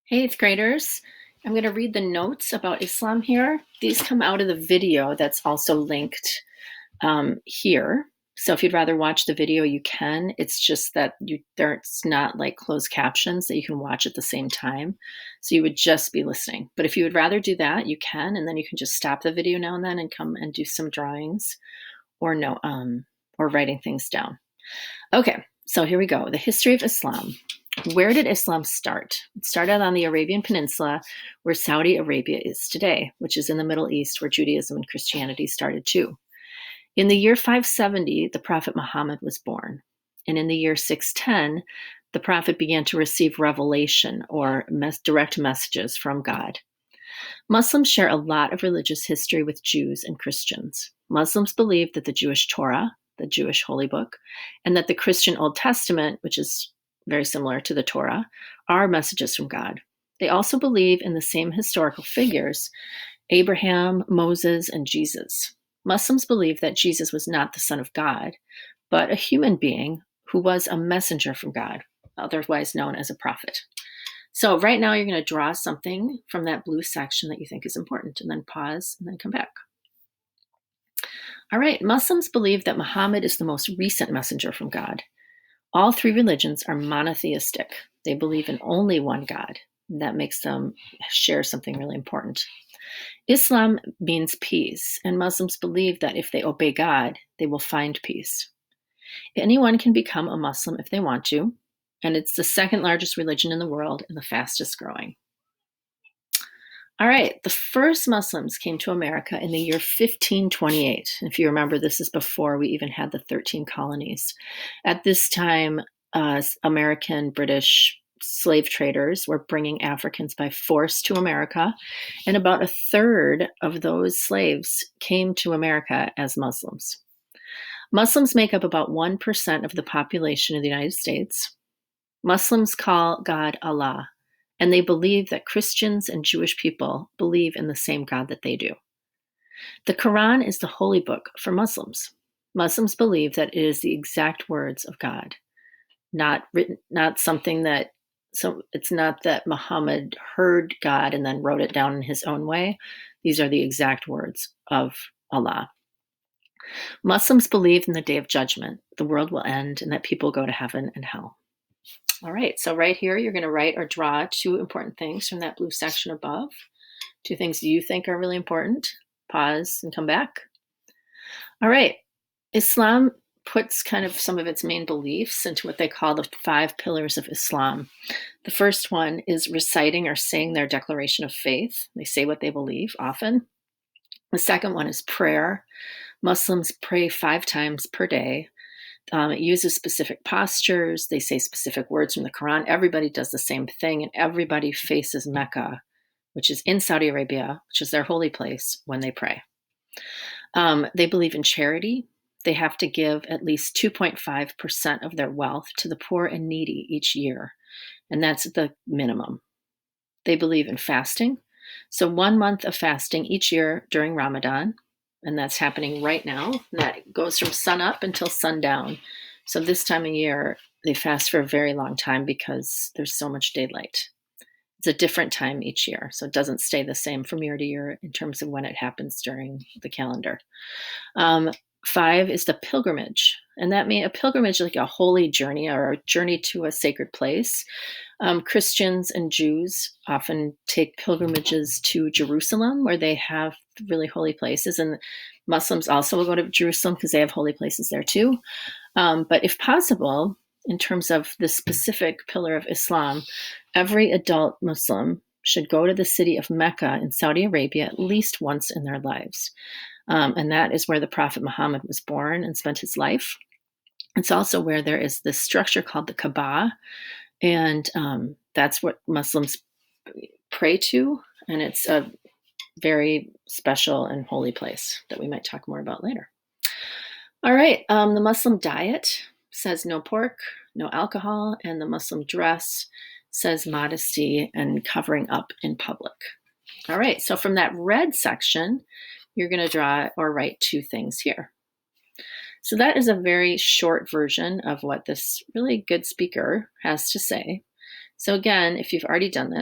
Hey, eighth graders. I'm going to read the notes about Islam here. These come out of the video that's also linked here. So if you'd rather watch the video, you can. It's just that there's not like closed captions that you can watch at the same time. So you would just be listening. But if you would rather do that, you can, and then you can just stop the video now and then and come and do some drawings or no, or writing things down. Okay, so here we go. The history of Islam. Where did Islam start? It started on the Arabian Peninsula, where Saudi Arabia is today, which is in the Middle East, where Judaism and Christianity started too. In the year 570, the Prophet Muhammad was born. And in the year 610, the Prophet began to receive revelation or direct messages from God. Muslims share a lot of religious history with Jews and Christians. Muslims believe that the Jewish Torah, the Jewish holy book, and that the Christian Old Testament, which is very similar to the Torah, are messages from God. They also believe in the same historical figures, Abraham, Moses, and Jesus. Muslims believe that Jesus was not the Son of God, but a human being who was a messenger from God, otherwise known as a prophet. So right now you're going to draw something from that blue section that you think is important, and then pause and then come back. All right, Muslims believe that Muhammad is the most recent messenger from God. All three religions are monotheistic. They believe in only one God. That makes them share something really important. Islam means peace, and Muslims believe that if they obey God, they will find peace. Anyone can become a Muslim if they want to, and it's the second largest religion in the world and the fastest growing. All right, the first Muslims came to America in the year 1528. If you remember, this is before we even had the 13 colonies. At this time, American, British slave traders were bringing Africans by force to America, and about a third of those slaves came to America as Muslims. Muslims make up about 1% of the population of the United States. Muslims call God Allah, and they believe that Christians and Jewish people believe in the same God that they do. The Quran is the holy book for Muslims. Muslims believe that it is the exact words of God, not something that, so it's not that Muhammad heard God and then wrote it down in his own way. These are the exact words of Allah. Muslims believe in the day of judgment, the world will end, and that people go to heaven and hell. All right, so right here, you're going to write or draw two important things from that blue section above. Two things you think are really important. Pause and come back. All right, Islam puts kind of some of its main beliefs into what they call the 5 pillars of Islam. The first one is reciting or saying their declaration of faith. They say what they believe often. The second one is prayer. Muslims pray 5 times per day. It uses specific postures. They say specific words from the Quran. Everybody does the same thing, and everybody faces Mecca, which is in Saudi Arabia, which is their holy place, when they pray. They believe in charity. They have to give at least 2.5% of their wealth to the poor and needy each year, and that's the minimum. They believe in fasting. So 1 month of fasting each year during Ramadan, and that's happening right now. That goes from sun up until sundown. So this time of year, they fast for a very long time because there's so much daylight. It's a different time each year, so it doesn't stay the same from year to year in terms of when it happens during the calendar. 5 is the pilgrimage, and that means a pilgrimage like a holy journey or a journey to a sacred place. Christians and Jews often take pilgrimages to Jerusalem, where they have really holy places, and Muslims also will go to Jerusalem because they have holy places there too. But if possible, in terms of the specific pillar of Islam, every adult Muslim should go to the city of Mecca in Saudi Arabia at least once in their lives. And that is where the Prophet Muhammad was born and spent his life. It's also where there is this structure called the Kaaba, and that's what Muslims pray to, and it's a very special and holy place that we might talk more about later. All right, the Muslim diet says no pork, no alcohol, and the Muslim dress says modesty and covering up in public. All right, so from that red section, you're going to draw or write 2 things here. So that is a very short version of what this really good speaker has to say. So again, if you've already done this,